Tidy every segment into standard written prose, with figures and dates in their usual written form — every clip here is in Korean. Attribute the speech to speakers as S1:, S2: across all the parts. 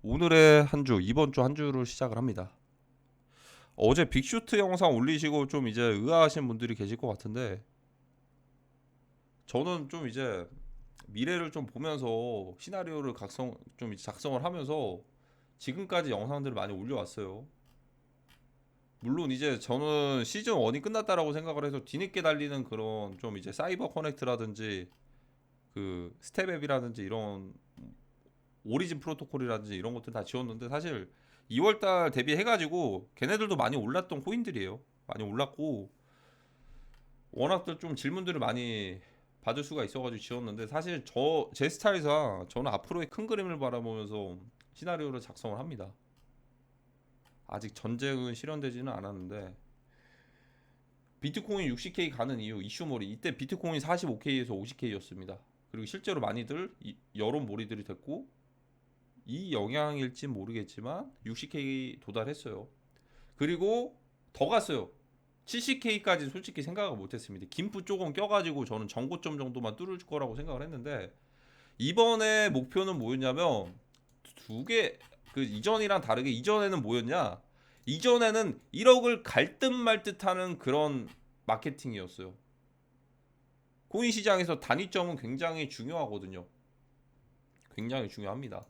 S1: 오늘의 한 주, 이번 주 한 주를 시작을 합니다. 어제 빅쇼트 영상 올리시고 좀 이제 의아하신 분들이 계실 것 같은데, 저는 좀 이제 미래를 좀 보면서 시나리오를 좀 이제 작성을 하면서 지금까지 영상들을 많이 올려왔어요. 물론 이제 저는 시즌 1이 끝났다라고 생각을 해서 뒤늦게 달리는 그런 좀 이제 사이버 커넥트라든지 그 스텝앱이라든지 이런 오리진 프로토콜이라든지 이런 것들 다 지웠는데, 사실 2월달 대비해가지고 걔네들도 많이 올랐던 코인들이에요. 많이 올랐고 워낙들 좀 질문들을 많이 받을 수가 있어가지고 지웠는데, 사실 제 스타일상 저는 앞으로의 큰 그림을 바라보면서 시나리오를 작성을 합니다. 아직 전쟁은 실현되지는 않았는데, 비트코인 60K 가는 이유 이슈몰이 이때 비트코인 45K에서 50K였습니다. 그리고 실제로 많이들 여론몰이들이 됐고, 이 영향일지 모르겠지만 60K 도달했어요. 그리고 더 갔어요. 70K까지 솔직히 생각을 못했습니다. 김프 조금 껴가지고 저는 전고점 정도만 뚫을 거라고 생각을 했는데, 이번에 목표는 뭐였냐면 두 개, 그 이전이랑 다르게 이전에는 뭐였냐? 이전에는 1억을 갈 듯 말 듯하는 그런 마케팅이었어요. 코인 시장에서 단위점은 굉장히 중요하거든요. 굉장히 중요합니다.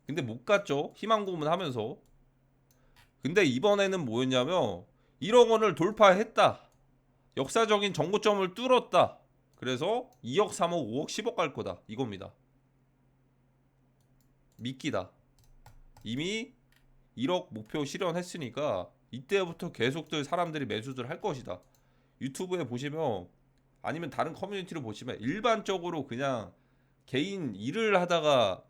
S1: 근데 못 갔죠. 희망 고문하면서. 근데 이번에는 뭐였냐면 1억 원을 돌파했다. 역사적인 정고점을 뚫었다. 그래서 2억, 3억, 5억, 10억 갈 거다. 이겁니다. 미끼다. 이미 1억 목표 실현했으니까 이때부터 계속들 사람들이 매수들 할 것이다. 유튜브에 보시면, 아니면 다른 커뮤니티로 보시면, 일반적으로 그냥 개인 일을 하다가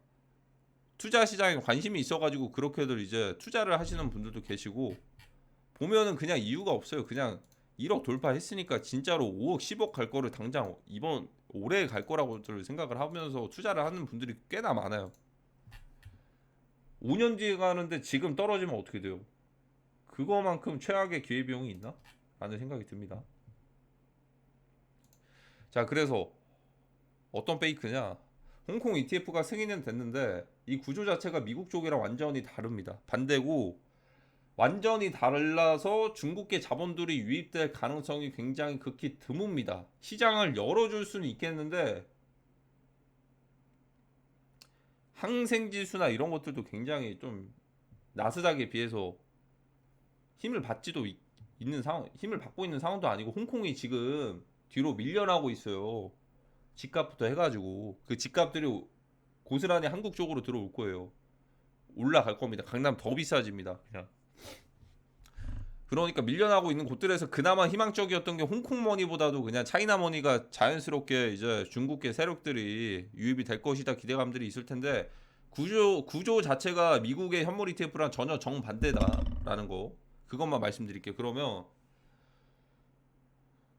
S1: 투자 시장에 관심이 있어가지고 그렇게들 이제 투자를 하시는 분들도 계시고, 보면은 그냥 이유가 없어요. 그냥 1억 돌파했으니까 진짜로 5억, 10억 갈 거를 당장 이번 올해 갈 거라고 생각을 하면서 투자를 하는 분들이 꽤나 많아요. 5년 뒤에 가는데 지금 떨어지면 어떻게 돼요? 그거만큼 최악의 기회비용이 있나? 라는 생각이 듭니다. 자, 그래서 어떤 페이크냐? 홍콩 ETF가 승인은 됐는데 이 구조 자체가 미국 쪽이랑 완전히 다릅니다. 반대고, 완전히 달라서 중국계 자본들이 유입될 가능성이 굉장히 극히 드뭅니다. 시장을 열어줄 수는 있겠는데, 항생지수나 이런 것들도 굉장히 좀 나스닥에 비해서 힘을 받지도 있는 상황, 힘을 받고 있는 상황도 아니고, 홍콩이 지금 뒤로 밀려나고 있어요. 집값부터 해가지고 그 집값들이 고스란히 한국 쪽으로 들어올 거예요. 올라갈 겁니다. 강남 더 비싸집니다. 그냥. 그러니까 밀려나고 있는 곳들에서 그나마 희망적이었던 게 홍콩 머니보다도 그냥 차이나 머니가 자연스럽게 이제 중국계 세력들이 유입이 될 것이다 기대감들이 있을 텐데, 구조 자체가 미국의 현물 ETF랑 전혀 정반대다라는 거, 그것만 말씀드릴게요. 그러면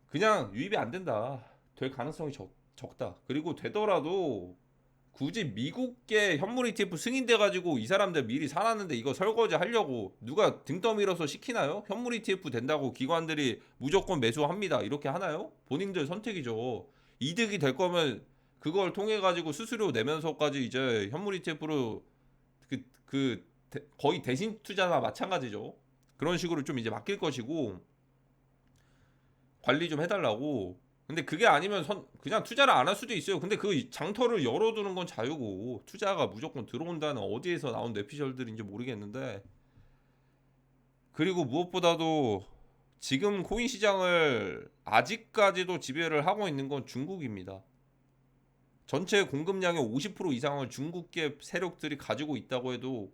S1: 그냥 유입이 안 된다. 될 가능성이 적다. 그리고 되더라도 굳이 미국계 현물 ETF 승인돼 가지고 이 사람들 미리 사놨는데 이거 설거지 하려고 누가 등 떠밀어서 시키나요? 현물 ETF 된다고 기관들이 무조건 매수합니다 이렇게 하나요? 본인들 선택이죠. 이득이 될 거면 그걸 통해 가지고 수수료 내면서까지 이제 현물 ETF로 거의 대신 투자나 마찬가지죠. 그런 식으로 좀 이제 맡길 것이고, 관리 좀 해달라고. 근데 그게 아니면 그냥 투자를 안 할 수도 있어요. 근데 그 장터를 열어두는 건 자유고, 투자가 무조건 들어온다는 어디에서 나온 뇌피셜들인지 모르겠는데, 그리고 무엇보다도 지금 코인 시장을 아직까지도 지배를 하고 있는 건 중국입니다. 전체 공급량의 50% 이상을 중국계 세력들이 가지고 있다고 해도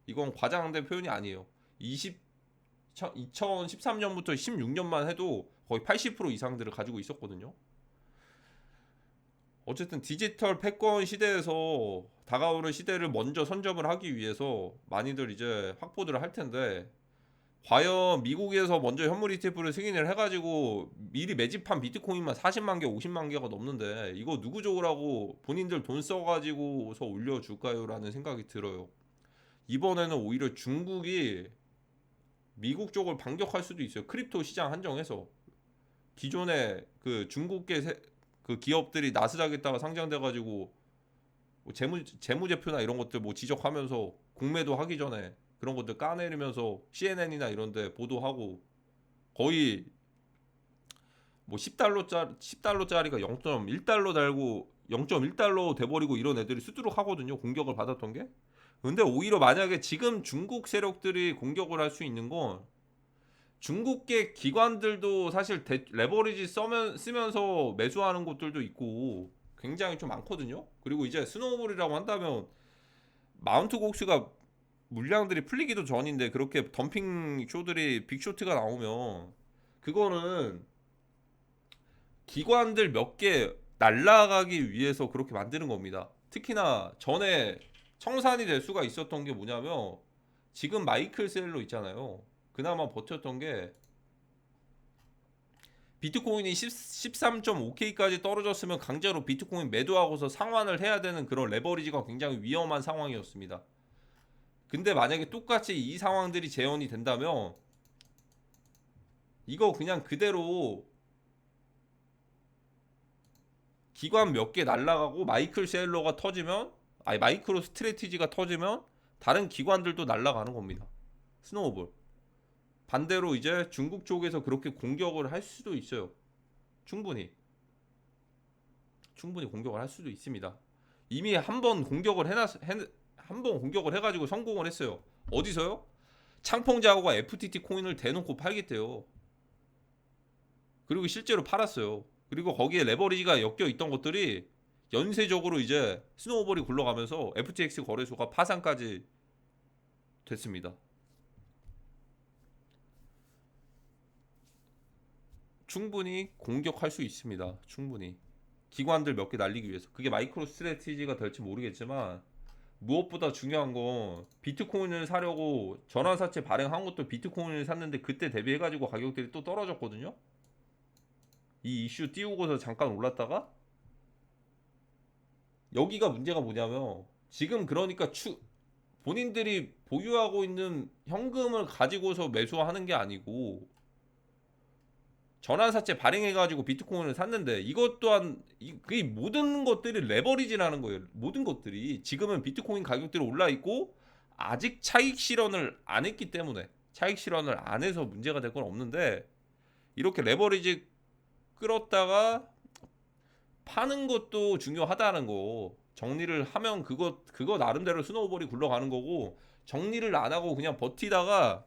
S1: 이건 과장된 표현이 아니에요. 2013년부터 16년만 해도 거의 80% 이상들을 가지고 있었거든요. 어쨌든 디지털 패권 시대에서 다가오는 시대를 먼저 선점을 하기 위해서 많이들 이제 확보들을 할 텐데, 과연 미국에서 먼저 현물 ETF를 승인을 해가지고 미리 매집한 비트코인만 40만 개, 50만 개가 넘는데 이거 누구 좋으라고 본인들 돈 써가지고서 올려줄까요? 라는 생각이 들어요. 이번에는 오히려 중국이 미국 쪽을 반격할 수도 있어요. 크립토 시장 한정해서. 기존에 그 중국계 그 기업들이 나스닥에다가 상장돼가지고 뭐 재무제표나 이런 것들 뭐 지적하면서 공매도 하기 전에 그런 것들 까내리면서 CNN이나 이런데 보도하고 거의 뭐 10달러짜리가 0.1달러 달고 0.1달러 돼버리고 이런 애들이 수두룩 하거든요. 공격을 받았던 게. 근데 오히려 만약에 지금 중국 세력들이 공격을 할 수 있는 건 중국계 기관들도 사실 레버리지 쓰면서 매수하는 곳들도 있고 굉장히 좀 많거든요. 그리고 이제 스노우볼이라고 한다면 마운트 곡스가 물량들이 풀리기도 전인데 그렇게 덤핑 쇼들이 빅쇼트가 나오면 그거는 기관들 몇 개 날라가기 위해서 그렇게 만드는 겁니다. 특히나 전에 청산이 될 수가 있었던 게 뭐냐면 지금 마이클 셀러 있잖아요. 그나마 버텼던 게 비트코인이 13.5K까지 떨어졌으면 강제로 비트코인 매도하고서 상환을 해야 되는 그런 레버리지가 굉장히 위험한 상황이었습니다. 근데 만약에 똑같이 이 상황들이 재현이 된다면 이거 그냥 그대로 기관 몇 개 날라가고 마이클 셀러가 터지면 아니 마이크로 스트레티지가 터지면 다른 기관들도 날라가는 겁니다. 스노우볼. 반대로 이제 중국 쪽에서 그렇게 공격을 할 수도 있어요. 충분히 공격을 할 수도 있습니다. 이미 한 번 공격을 한 번 공격을 해가지고 성공을 했어요. 어디서요? 창펑자고가 FTT 코인을 대놓고 팔겠대요. 그리고 실제로 팔았어요. 그리고 거기에 레버리지가 엮여 있던 것들이 연쇄적으로 이제 스노우볼이 굴러가면서 FTX 거래소가 파산까지 됐습니다. 충분히 공격할 수 있습니다. 충분히. 기관들 몇 개 날리기 위해서. 그게 마이크로 스트래티지가 될지 모르겠지만 무엇보다 중요한 건 비트코인을 사려고 전환사채 발행한 것도 비트코인을 샀는데 그때 대비해가지고 가격들이 또 떨어졌거든요. 이 이슈 띄우고서 잠깐 올랐다가 여기가 문제가 뭐냐면 지금 그러니까 본인들이 보유하고 있는 현금을 가지고서 매수하는 게 아니고 전환사채 발행해가지고 비트코인을 샀는데 이것 또한 그 모든 것들이 레버리지라는 거예요. 모든 것들이 지금은 비트코인 가격들이 올라 있고 아직 차익 실현을 안 했기 때문에 차익 실현을 안 해서 문제가 될 건 없는데 이렇게 레버리지 끌었다가 파는 것도 중요하다는 거. 정리를 하면 그거 나름대로 스노우볼이 굴러가는 거고 정리를 안 하고 그냥 버티다가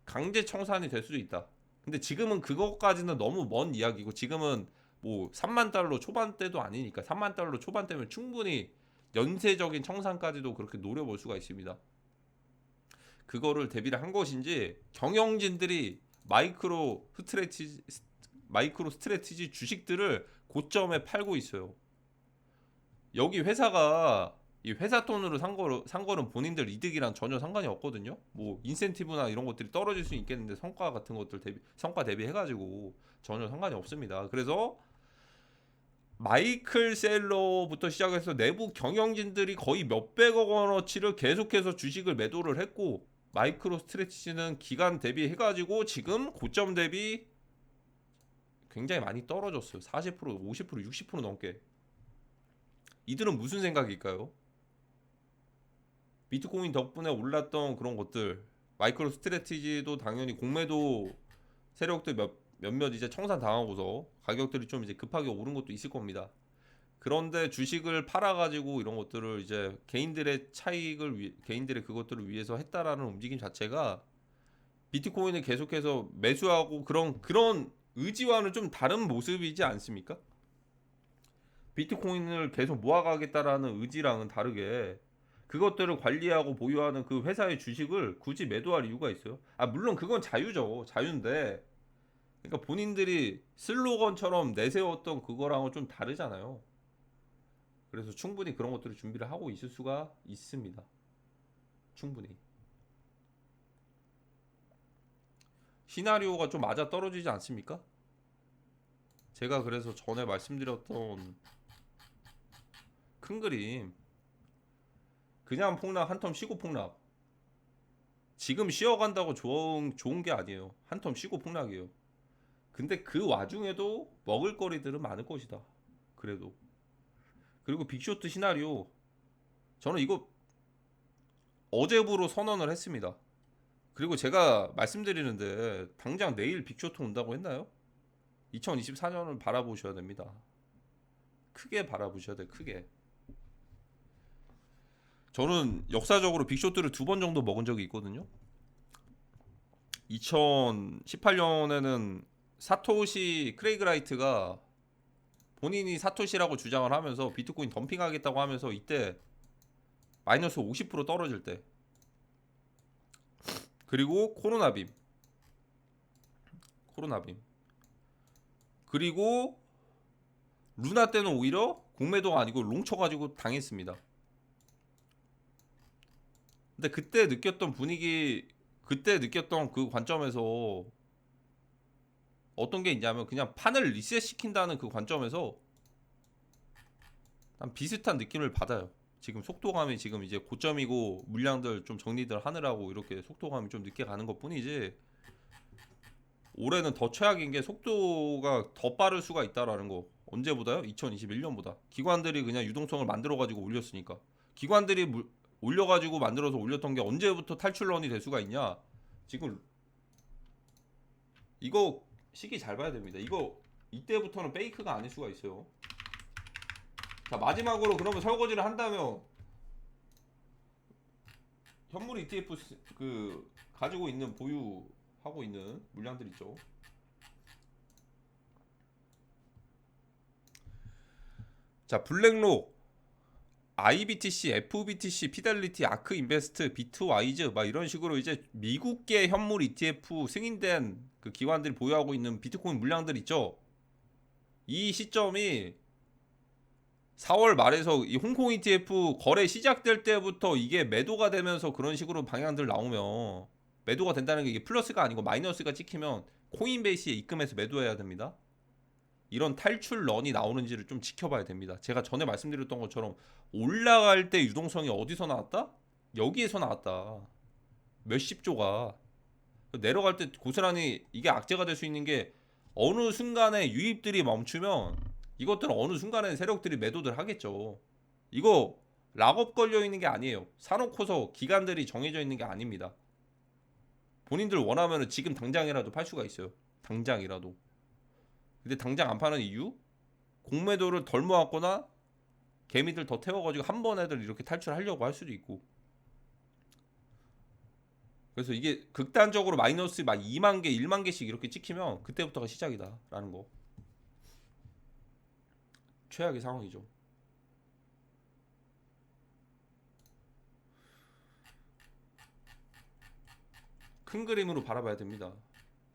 S1: 강제 청산이 될 수도 있다. 근데 지금은 그것까지는 너무 먼 이야기고 지금은 뭐 3만 달러 초반대도 아니니까 3만 달러 초반대면 충분히 연쇄적인 청산까지도 그렇게 노려볼 수가 있습니다. 그거를 대비를 한 것인지 경영진들이 마이크로 스트레티지 주식들을 고점에 팔고 있어요. 여기 회사가 이 회사 돈으로 산 거는 본인들 이득이랑 전혀 상관이 없거든요. 뭐 인센티브나 이런 것들이 떨어질 수 있겠는데 성과 대비해가지고 전혀 상관이 없습니다. 그래서 마이클 셀러부터 시작해서 내부 경영진들이 거의 몇백억 원어치를 계속해서 주식을 매도를 했고 마이크로 스트레티지는 기간 대비해가지고 지금 고점 대비 굉장히 많이 떨어졌어요. 40%, 50%, 60% 넘게. 이들은 무슨 생각일까요? 비트코인 덕분에 올랐던 그런 것들 마이크로 스트래티지도 당연히 공매도 세력들 몇몇 이제 청산 당하고서 가격들이 좀 이제 급하게 오른 것도 있을 겁니다. 그런데 주식을 팔아가지고 이런 것들을 이제 개인들의 그것들을 위해서 했다라는 움직임 자체가 비트코인을 계속해서 매수하고 그런 의지와는 좀 다른 모습이지 않습니까? 비트코인을 계속 모아가겠다라는 의지랑은 다르게 그것들을 관리하고 보유하는 그 회사의 주식을 굳이 매도할 이유가 있어요? 아, 물론 그건 자유죠. 자유인데. 그러니까 본인들이 슬로건처럼 내세웠던 그거랑은 좀 다르잖아요. 그래서 충분히 그런 것들을 준비를 하고 있을 수가 있습니다. 충분히. 시나리오가 좀 맞아 떨어지지 않습니까? 제가 그래서 전에 말씀드렸던 큰 그림 그냥 폭락 한 텀 쉬고 폭락 지금 쉬어간다고 좋은 게 아니에요. 한 텀 쉬고 폭락이에요. 근데 그 와중에도 먹을 거리들은 많을 것이다. 그래도 그리고 빅쇼트 시나리오 저는 이거 어제부로 선언을 했습니다. 그리고 제가 말씀드리는데 당장 내일 빅쇼트 온다고 했나요? 2024년을 바라보셔야 됩니다. 크게 바라보셔야 돼. 크게. 저는 역사적으로 빅쇼트를 2번 정도 먹은 적이 있거든요. 2018년에는 사토시 크레이그라이트가 본인이 사토시라고 주장을 하면서 비트코인 덤핑하겠다고 하면서 이때 마이너스 50% 떨어질 때, 그리고 코로나빔, 그리고 루나 때는 오히려 공매도가 아니고 롱 쳐가지고 당했습니다. 근데 그때 느꼈던 분위기, 그때 느꼈던 그 관점에서 어떤 게 있냐면 그냥 판을 리셋 시킨다는 그 관점에서 한 비슷한 느낌을 받아요. 지금 속도감이 지금 이제 고점이고 물량들 좀 정리들 하느라고 이렇게 속도감이 좀 늦게 가는 것 뿐이지, 올해는 더 최악인 게 속도가 더 빠를 수가 있다라는 거. 언제보다요? 2021년보다. 기관들이 그냥 유동성을 만들어가지고 올렸으니까. 기관들이 올려가지고 만들어서 올렸던 게 언제부터 탈출런이 될 수가 있냐? 지금 이거 시기 잘 봐야 됩니다. 이거 이때부터는 페이크가 아닐 수가 있어요. 자, 마지막으로 그러면 설거지를 한다면 현물 ETF 그 가지고 있는 보유하고 있는 물량들 있죠. 자, 블랙록, IBTC, FBTC, 피델리티, 아크 인베스트, 비트와이즈 막 이런 식으로 이제 미국계 현물 ETF 승인된 그 기관들이 보유하고 있는 비트코인 물량들 있죠. 이 시점이 4월 말에서 이 홍콩 ETF 거래 시작될 때부터 이게 매도가 되면서 그런 식으로 방향들 나오면, 매도가 된다는 게 이게 플러스가 아니고 마이너스가 찍히면 코인베이스에 입금해서 매도해야 됩니다. 이런 탈출 런이 나오는지를 좀 지켜봐야 됩니다. 제가 전에 말씀드렸던 것처럼 올라갈 때 유동성이 어디서 나왔다? 여기에서 나왔다. 몇십 조가. 내려갈 때 고스란히 이게 악재가 될 수 있는 게, 어느 순간에 유입들이 멈추면 이것들은 어느 순간에 세력들이 매도들 하겠죠. 이거 락업 걸려 있는 게 아니에요. 사놓고서 기간들이 정해져 있는 게 아닙니다. 본인들 원하면 지금 당장이라도 팔 수가 있어요. 당장이라도. 근데 당장 안 파는 이유? 공매도를 덜 모았거나 개미들 더 태워가지고 한 번 애들 이렇게 탈출하려고 할 수도 있고. 그래서 이게 극단적으로 마이너스 막 2만 개, 1만 개씩 이렇게 찍히면 그때부터가 시작이다라는 거. 최악의 상황이죠. 큰 그림으로 바라봐야 됩니다.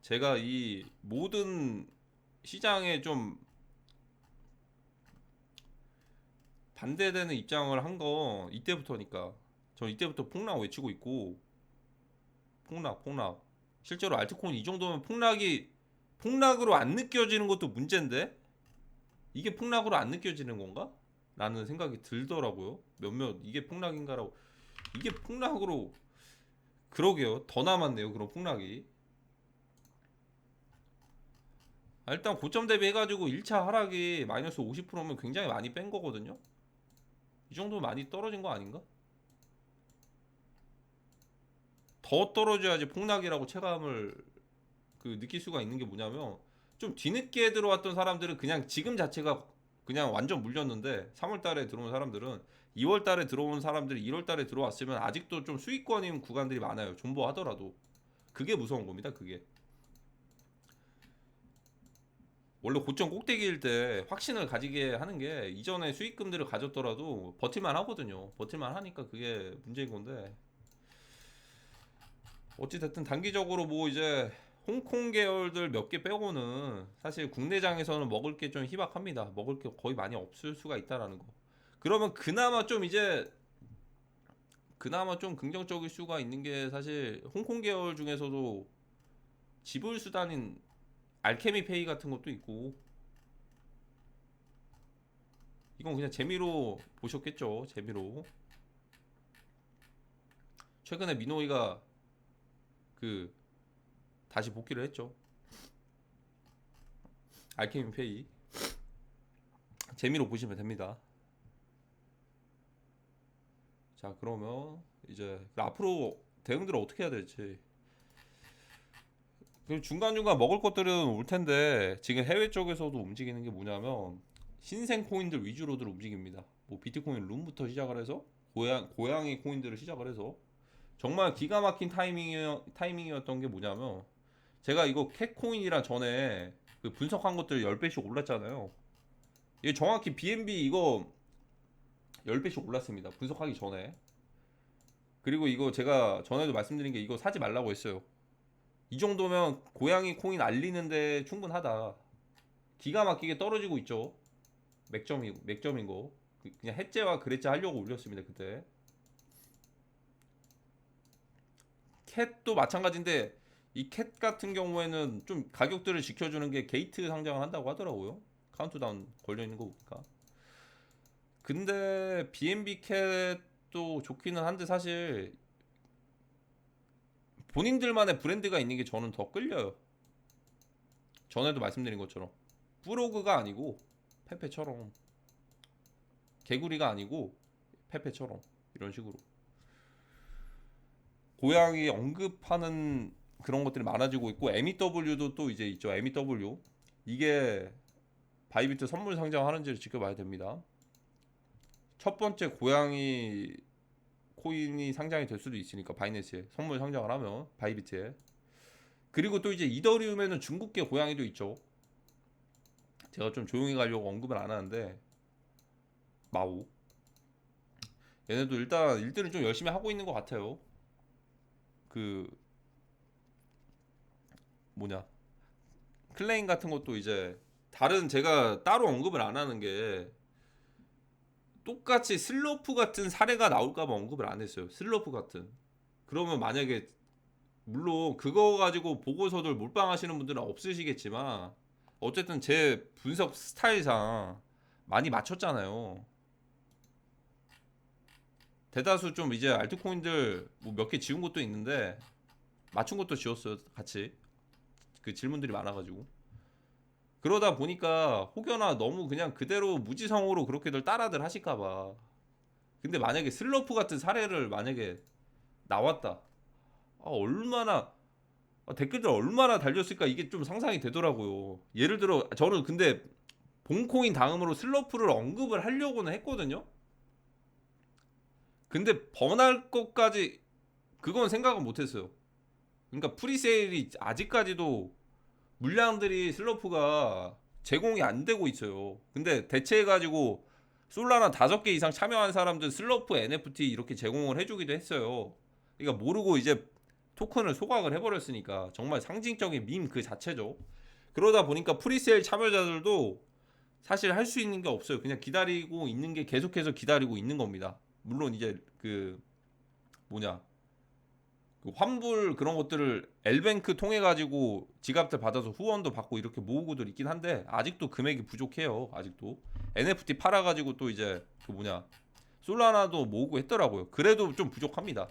S1: 제가 이 모든 시장에 좀 반대되는 입장을 한 거 이때부터니까. 저 이때부터 폭락 외치고 있고, 폭락. 실제로 알트코인 이 정도면 폭락으로 안 느껴지는 것도 문제인데, 이게 폭락으로 안 느껴지는 건가? 라는 생각이 들더라고요. 몇몇 이게 폭락인가라고. 이게 폭락으로, 그러게요. 더 남았네요. 그런 폭락이. 일단 고점 대비 해가지고 1차 하락이 마이너스 50%면 굉장히 많이 뺀 거거든요. 이 정도 많이 떨어진 거 아닌가? 더 떨어져야지 폭락이라고 체감을 느낄 수가 있는 게 뭐냐면, 좀 뒤늦게 들어왔던 사람들은 그냥 지금 자체가 그냥 완전 물렸는데, 3월 달에 들어온 사람들은 2월 달에 들어온 사람들이 1월 달에 들어왔으면 아직도 좀 수익권인 구간들이 많아요. 존버하더라도. 그게 무서운 겁니다. 그게. 원래 고점 꼭대기일 때 확신을 가지게 하는 게, 이전에 수익금들을 가졌더라도 버틸만 하거든요. 버틸만 하니까 그게 문제인 건데, 어찌됐든 단기적으로 뭐 이제 홍콩 계열들 몇 개 빼고는 사실 국내장에서는 먹을 게 좀 희박합니다. 먹을 게 거의 많이 없을 수가 있다라는 거. 그러면 그나마 좀 긍정적일 수가 있는 게, 사실 홍콩 계열 중에서도 지불 수단인 알케미페이 같은 것도 있고. 이건 그냥 재미로 보셨겠죠. 재미로. 최근에 미노이가 그 다시 복귀를 했죠. 알케미페이. 재미로 보시면 됩니다. 자, 그러면 이제 앞으로 대응들을 어떻게 해야 될지. 그리고 중간중간 먹을 것들은 올 텐데 지금 해외 쪽에서도 움직이는 게 뭐냐면 신생 코인들 위주로들 움직입니다. 뭐 비트코인 룸부터 시작을 해서 고양이 코인들을 시작을 해서 정말 기가 막힌 타이밍이었던 게 뭐냐면 제가 이거 캣코인이랑 전에 그 분석한 것들 10배씩 올랐잖아요. 이게 정확히 BNB 이거 10배씩 올랐습니다. 분석하기 전에. 그리고 이거 제가 전에도 말씀드린 게 이거 사지 말라고 했어요. 이 정도면 고양이 코인 알리는데 충분하다. 기가 막히게 떨어지고 있죠. 맥점인 거. 그냥 해째와 그레째 하려고 올렸습니다. 그때. 캣도 마찬가지인데 이 캣 같은 경우에는 좀 가격들을 지켜주는 게 게이트 상장을 한다고 하더라고요. 카운트다운 걸려 있는 거 보니까. 근데 BNB 캣도 좋기는 한데 사실 본인들만의 브랜드가 있는 게 저는 더 끌려요. 전에도 말씀드린 것처럼 뿌로그가 아니고 페페처럼 개구리가 아니고 페페처럼 이런 식으로 고양이 언급하는 그런 것들이 많아지고 있고 MEW도 또 이제 있죠. MEW 이게 바이비트 선물 상장하는지를 지켜봐야 됩니다. 첫 번째 고양이 코인이 상장이 될 수도 있으니까 바이낸스에 선물 상장을 하면 바이비트에. 그리고 또 이제 이더리움에는 중국계 고양이도 있죠. 제가 좀 조용히 가려고 언급을 안 하는데 마우 얘네도 일단 일들을 좀 열심히 하고 있는 것 같아요. 그 뭐냐 클레임 같은 것도 이제 다른 제가 따로 언급을 안 하는 게 똑같이 슬로프 같은 사례가 나올까봐 언급을 안 했어요. 슬로프 같은. 그러면 만약에 물론 그거 가지고 보고서들 몰빵하시는 분들은 없으시겠지만 어쨌든 제 분석 스타일상 많이 맞췄잖아요. 대다수 좀 이제 알트코인들 뭐 몇 개 지운 것도 있는데 맞춘 것도 지웠어요. 같이. 그 질문들이 많아가지고. 그러다 보니까 혹여나 너무 그냥 그대로 무지성으로 그렇게들 따라들 하실까봐. 근데 만약에 슬러프 같은 사례를 만약에 나왔다. 얼마나 댓글들 얼마나 달렸을까 이게 좀 상상이 되더라고요. 예를 들어 저는 근데 본코인 다음으로 슬러프를 언급을 하려고는 했거든요. 근데 번할 것까지 그건 생각은 못했어요. 그러니까 프리세일이 아직까지도 물량들이 슬러프가 제공이 안 되고 있어요. 근데 대체해가지고 솔라나 5개 이상 참여한 사람들 슬러프 NFT 이렇게 제공을 해주기도 했어요. 그러니까 모르고 이제 토큰을 소각을 해버렸으니까 정말 상징적인 밈 그 자체죠. 그러다 보니까 프리세일 참여자들도 사실 할 수 있는 게 없어요. 그냥 기다리고 있는 게 계속해서 기다리고 있는 겁니다. 물론 이제 그 뭐냐 그 환불 그런 것들을 엘뱅크 통해 가지고 지갑들 받아서 후원도 받고 이렇게 모으고들 있긴 한데 아직도 금액이 부족해요. 아직도 NFT 팔아 가지고 또 이제 그 뭐냐 솔라나도 모으고 했더라고요. 그래도 좀 부족합니다.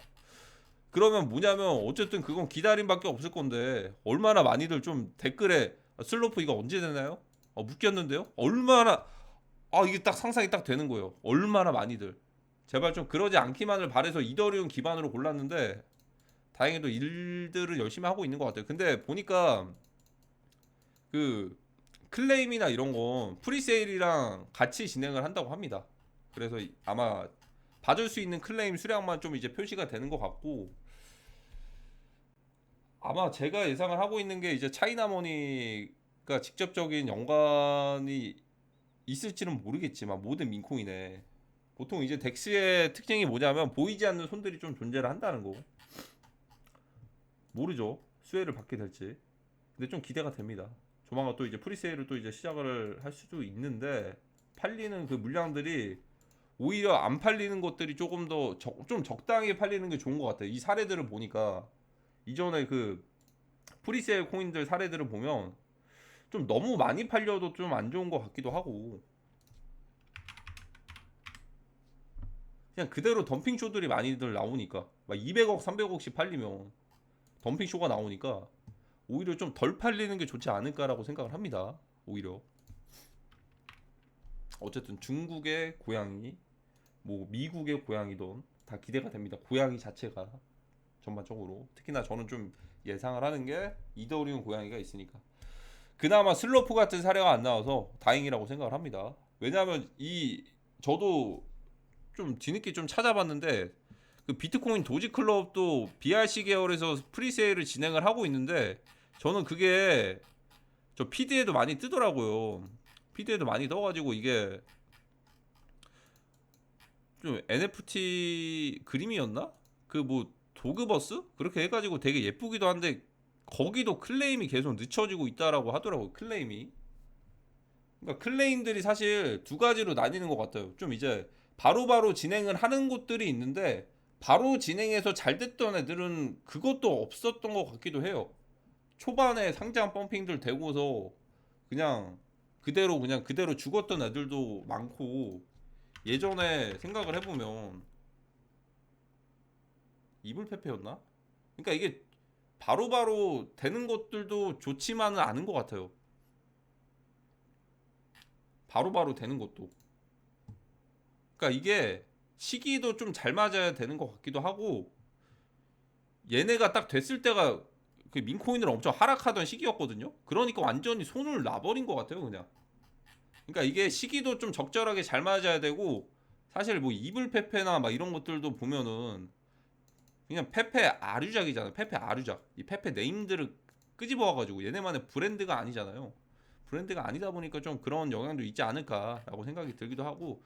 S1: 그러면 뭐냐면 어쨌든 그건 기다림밖에 없을 건데 얼마나 많이들 좀 댓글에 슬로프 이거 언제 되나요? 묶였는데요? 얼마나 이게 딱 상상이 딱 되는 거예요. 얼마나 많이들 제발 좀 그러지 않기만을 바래서 이더리움 기반으로 골랐는데 다행히도 일들을 열심히 하고 있는 것 같아요. 근데 보니까 그 클레임이나 이런 건 프리세일이랑 같이 진행을 한다고 합니다. 그래서 아마 받을 수 있는 클레임 수량만 좀 이제 표시가 되는 것 같고 아마 제가 예상을 하고 있는 게 이제 차이나머니가 직접적인 연관이 있을지는 모르겠지만 모든 민코인에 보통 이제 덱스의 특징이 뭐냐면 보이지 않는 손들이 좀 존재를 한다는 거. 모르죠. 수혜를 받게 될지. 근데 좀 기대가 됩니다. 조만간 또 이제 프리세일을 또 이제 시작을 할 수도 있는데 팔리는 그 물량들이 오히려 안 팔리는 것들이 조금 더 좀 적당히 팔리는 게 좋은 것 같아요. 이 사례들을 보니까 이전에 그 프리세일 코인들 사례들을 보면 좀 너무 많이 팔려도 좀 안 좋은 것 같기도 하고 그냥 그대로 덤핑 쇼들이 많이들 나오니까 막 200억, 300억씩 팔리면 덤핑 쇼가 나오니까 오히려 좀 덜 팔리는 게 좋지 않을까라고 생각을 합니다. 오히려 어쨌든 중국의 고양이, 뭐 미국의 고양이든 다 기대가 됩니다. 고양이 자체가 전반적으로. 특히나 저는 좀 예상을 하는 게 이더리움 고양이가 있으니까. 그나마 슬로프 같은 사례가 안 나와서 다행이라고 생각을 합니다. 왜냐하면 저도 좀 뒤늦게 좀 찾아봤는데 그 비트코인 도지클럽도 BRC 계열에서 프리세일을 진행을 하고 있는데 저는 그게 저 피드에도 많이 뜨더라고요. 피드에도 많이 떠가지고 이게 좀 NFT 그림이었나? 그 뭐 도그버스? 그렇게 해가지고 되게 예쁘기도 한데 거기도 클레임이 계속 늦춰지고 있다라고 하더라고요. 클레임이. 그러니까 클레임들이 사실 두 가지로 나뉘는 것 같아요. 좀 이제 바로바로 진행을 하는 곳들이 있는데 바로 진행해서 잘 됐던 애들은 그것도 없었던 것 같기도 해요. 초반에 상장 펌핑들 되고서 그냥 그대로 죽었던 애들도 많고 예전에 생각을 해보면 이불페페였나? 그러니까 이게 바로바로 되는 것들도 좋지만은 않은 것 같아요. 바로바로 되는 것도. 그러니까 이게 시기도 좀 잘 맞아야 되는 것 같기도 하고 얘네가 딱 됐을 때가 그 민코인을 엄청 하락하던 시기였거든요. 그러니까 완전히 손을 놔버린 것 같아요, 그냥. 그러니까 이게 시기도 좀 적절하게 잘 맞아야 되고 사실 뭐 이불페페나 막 이런 것들도 보면은 그냥 페페 아류작이잖아요. 페페 아류작. 이 페페 네임들을 끄집어와가지고 얘네만의 브랜드가 아니잖아요. 브랜드가 아니다 보니까 좀 그런 영향도 있지 않을까라고 생각이 들기도 하고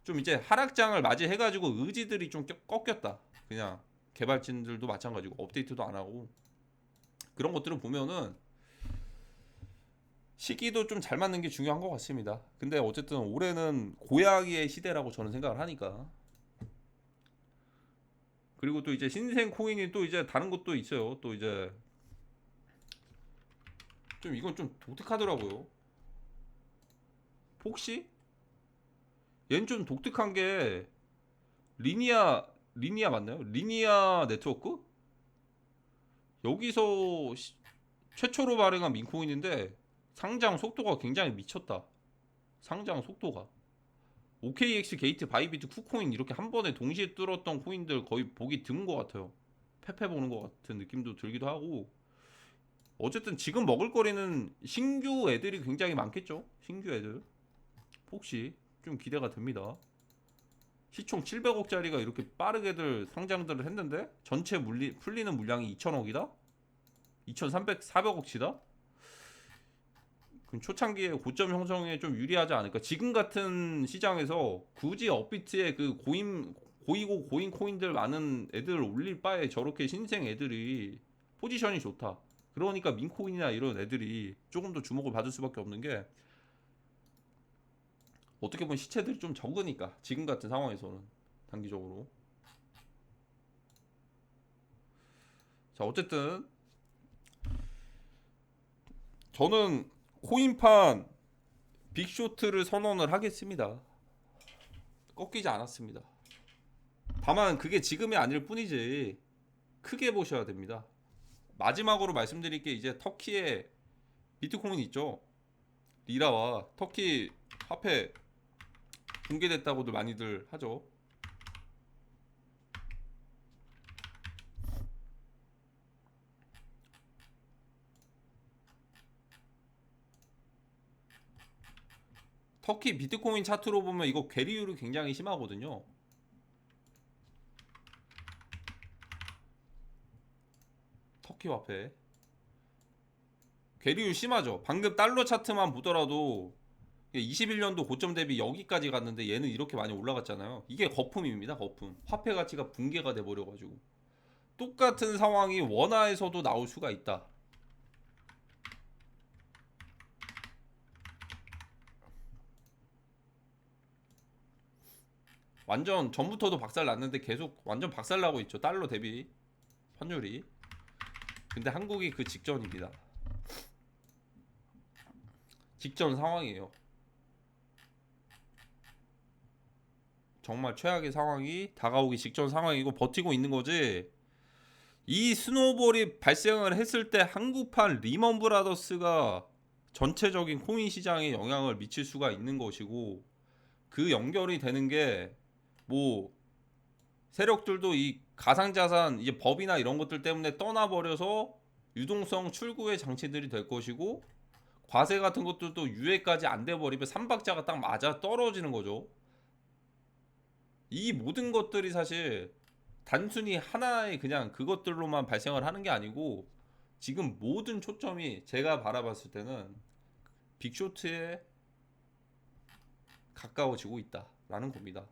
S1: 좀 이제 하락장을 맞이해가지고 의지들이 좀 꺾였다. 그냥 개발진들도 마찬가지고 업데이트도 안 하고 그런 것들을 보면은 시기도 좀 잘 맞는 게 중요한 것 같습니다. 근데 어쨌든 올해는 고양이의 시대라고 저는 생각을 하니까. 그리고 또 이제 신생 코인이 또 이제 다른 것도 있어요. 또 이제 좀 이건 좀 독특하더라고요. 폭시? 얘는 좀 독특한 게 리니아 맞나요? 리니아 네트워크? 여기서 최초로 발행한 민코인인데 상장 속도가 굉장히 미쳤다. 상장 속도가. OKX 게이트 바이비트 쿠코인 이렇게 한 번에 동시에 뚫었던 코인들 거의 보기 드문 것 같아요. 페페 보는 것 같은 느낌도 들기도 하고 어쨌든 지금 먹을거리는 신규 애들이 굉장히 많겠죠. 신규 애들 혹시 좀 기대가 됩니다. 시총 700억짜리가 이렇게 빠르게들 상장들을 했는데 전체 풀리는 물량이 2천억이다? 2,300, 400억치다? 그럼 초창기에 고점 형성에 좀 유리하지 않을까? 지금 같은 시장에서 굳이 업비트에 그 고이고 고인 코인들 많은 애들 올릴 바에 저렇게 신생 애들이 포지션이 좋다. 그러니까 민코인이나 이런 애들이 조금 더 주목을 받을 수밖에 없는 게 어떻게 보면 시체들이 좀 적으니까 지금 같은 상황에서는 단기적으로. 자 어쨌든 저는 코인판 빅쇼트를 선언을 하겠습니다. 꺾이지 않았습니다. 다만 그게 지금이 아닐 뿐이지 크게 보셔야 됩니다. 마지막으로 말씀드릴 게 이제 터키의 비트코인 있죠. 리라와 터키 화폐 붕괴됐다고도 많이들 하죠. 터키 비트코인 차트로 보면 이거 괴리율이 굉장히 심하거든요. 터키 화폐 괴리율 심하죠. 방금 달러 차트만 보더라도 21년도 고점 대비 여기까지 갔는데 얘는 이렇게 많이 올라갔잖아요. 이게 거품입니다. 거품. 화폐 가치가 붕괴가 돼버려가지고 똑같은 상황이 원화에서도 나올 수가 있다. 완전 전부터도 박살 났는데 계속 완전 박살 나고 있죠. 달러 대비 환율이. 근데 한국이 그 직전입니다. 직전 상황이에요. 정말 최악의 상황이 다가오기 직전 상황이고 버티고 있는 거지. 이 스노우볼이 발생을 했을 때 한국판 리먼 브라더스가 전체적인 코인 시장에 영향을 미칠 수가 있는 것이고 그 연결이 되는 게 뭐 세력들도 이 가상자산 이제 법이나 이런 것들 때문에 떠나버려서 유동성 출구의 장치들이 될 것이고, 과세 같은 것들도 유예까지 안 돼버리면 삼박자가 딱 맞아 떨어지는 거죠. 이 모든 것들이 사실 단순히 하나의 그냥 그것들로만 발생을 하는 게 아니고, 지금 모든 초점이 제가 바라봤을 때는 빅쇼트에 가까워지고 있다라는 겁니다.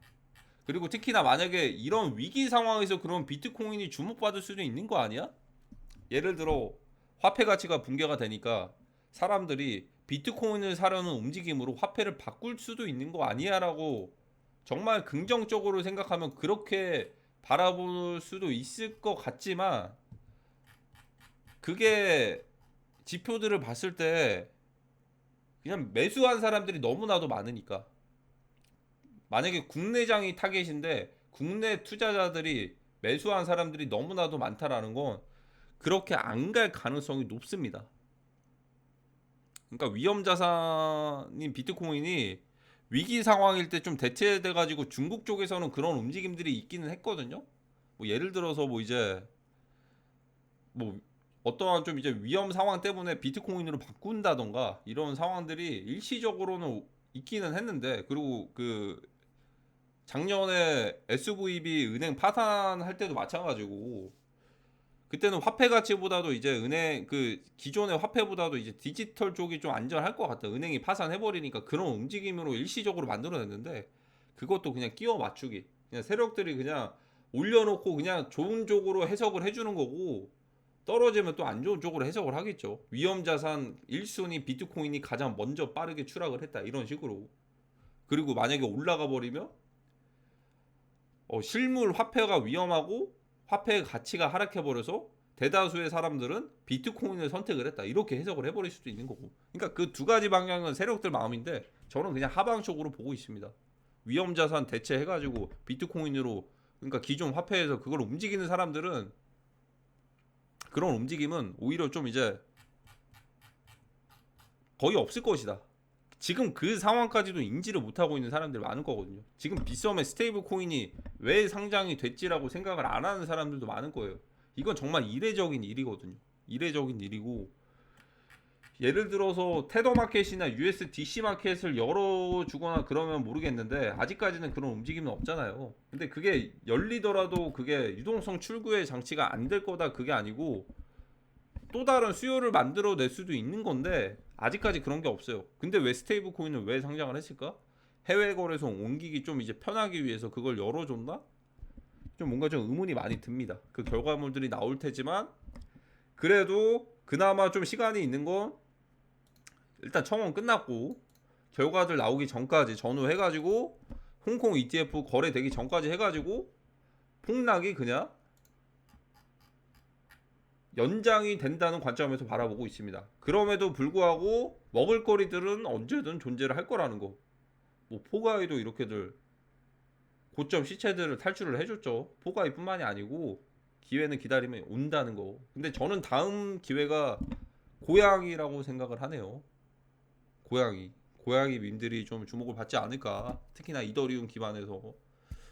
S1: 그리고 특히나 만약에 이런 위기 상황에서 그런 비트코인이 주목받을 수도 있는 거 아니야? 예를 들어 화폐 가치가 붕괴가 되니까 사람들이 비트코인을 사려는 움직임으로 화폐를 바꿀 수도 있는 거 아니야라고 정말 긍정적으로 생각하면 그렇게 바라볼 수도 있을 것 같지만, 그게 지표들을 봤을 때 그냥 매수한 사람들이 너무나도 많으니까, 만약에 국내장이 타겟인데 국내 투자자들이 매수한 사람들이 너무나도 많다라는 건 그렇게 안 갈 가능성이 높습니다. 그러니까 위험 자산인 비트코인이 위기 상황일 때 좀 대체돼 가지고 중국 쪽에서는 그런 움직임들이 있기는 했거든요. 뭐 예를 들어서 뭐 이제 뭐 어떠한 좀 이제 위험 상황 때문에 비트코인으로 바꾼다던가 이런 상황들이 일시적으로는 있기는 했는데, 그리고 그 작년에 SVB 은행 파산할 때도 마찬가지고, 그때는 화폐 가치보다도 이제 은행 그 기존의 화폐보다도 이제 디지털 쪽이 좀 안전할 것 같다. 은행이 파산해버리니까 그런 움직임으로 일시적으로 만들어냈는데, 그것도 그냥 끼워 맞추기. 그냥 세력들이 그냥 올려놓고 그냥 좋은 쪽으로 해석을 해주는 거고, 떨어지면 또 안 좋은 쪽으로 해석을 하겠죠. 위험 자산 1순위 비트코인이 가장 먼저 빠르게 추락을 했다, 이런 식으로. 그리고 만약에 올라가 버리면 실물 화폐가 위험하고 화폐의 가치가 하락해 버려서 대다수의 사람들은 비트코인을 선택을 했다, 이렇게 해석을 해버릴 수도 있는 거고. 그러니까 그 두 가지 방향은 세력들 마음인데, 저는 그냥 하방적으로 보고 있습니다. 위험 자산 대체해가지고 비트코인으로, 그러니까 기존 화폐에서 그걸 움직이는 사람들은, 그런 움직임은 오히려 좀 이제 거의 없을 것이다. 지금 그 상황까지도 인지를 못하고 있는 사람들이 많을 거거든요. 지금 빗썸의 스테이블 코인이 왜 상장이 됐지라고 생각을 안 하는 사람들도 많을 거예요. 이건 정말 이례적인 일이거든요. 이례적인 일이고, 예를 들어서 테더 마켓이나 USDC 마켓을 열어주거나 그러면 모르겠는데, 아직까지는 그런 움직임은 없잖아요. 근데 그게 열리더라도 그게 유동성 출구의 장치가 안 될 거다, 그게 아니고 또 다른 수요를 만들어낼 수도 있는 건데, 아직까지 그런 게 없어요. 근데 왜 스테이블 코인을 왜 상장을 했을까? 해외 거래소 옮기기 좀 이제 편하기 위해서 그걸 열어줬나? 좀 뭔가 좀 의문이 많이 듭니다. 그 결과물들이 나올 테지만, 그래도 그나마 좀 시간이 있는 건, 일단 청원 끝났고 결과들 나오기 전까지 전후해가지고 홍콩 ETF 거래되기 전까지 해가지고 폭락이 그냥 연장이 된다는 관점에서 바라보고 있습니다. 그럼에도 불구하고 먹을거리들은 언제든 존재를 할 거라는 거. 뭐 포가이도 이렇게들 고점 시체들을 탈출을 해줬죠. 포가이뿐만이 아니고 기회는 기다리면 온다는 거. 근데 저는 다음 기회가 고양이라고 생각을 하네요. 고양이 밈들이 좀 주목을 받지 않을까. 특히나 이더리움 기반에서.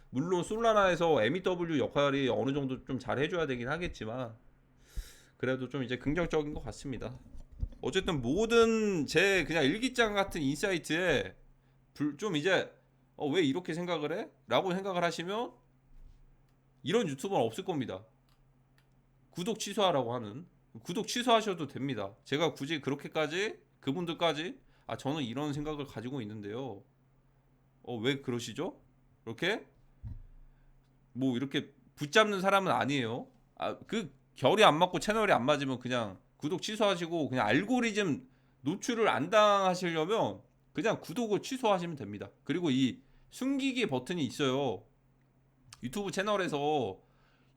S1: 물론 솔라나에서 MEW 역할이 어느 정도 좀 잘 해줘야 되긴 하겠지만, 그래도 좀 이제 긍정적인 것 같습니다. 어쨌든 모든 제 그냥 일기장 같은 인사이트에 좀 이제 왜 이렇게 생각을 해? 라고 생각을 하시면 이런 유튜버는 없을 겁니다. 구독 취소하라고 하는. 구독 취소하셔도 됩니다. 제가 굳이 그렇게까지 그분들까지 저는 이런 생각을 가지고 있는데요, 왜 그러시죠? 이렇게 뭐 이렇게 붙잡는 사람은 아니에요. 그 결이 안 맞고 채널이 안 맞으면 그냥 구독 취소하시고, 그냥 알고리즘 노출을 안 당하시려면 그냥 구독을 취소하시면 됩니다. 그리고 이 숨기기 버튼이 있어요. 유튜브 채널에서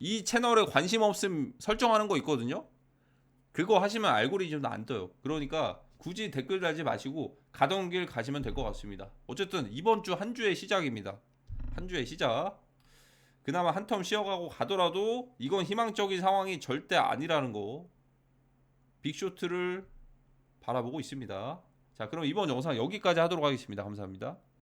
S1: 이 채널에 관심 없음 설정하는 거 있거든요. 그거 하시면 알고리즘도 안 떠요. 그러니까 굳이 댓글 달지 마시고 가던 길 가시면 될 것 같습니다. 어쨌든 이번 주 한 주의 시작입니다. 한 주의 시작. 그나마 한 텀 쉬어가고 가더라도 이건 희망적인 상황이 절대 아니라는 거, 빅쇼트를 바라보고 있습니다. 자, 그럼 이번 영상 여기까지 하도록 하겠습니다. 감사합니다.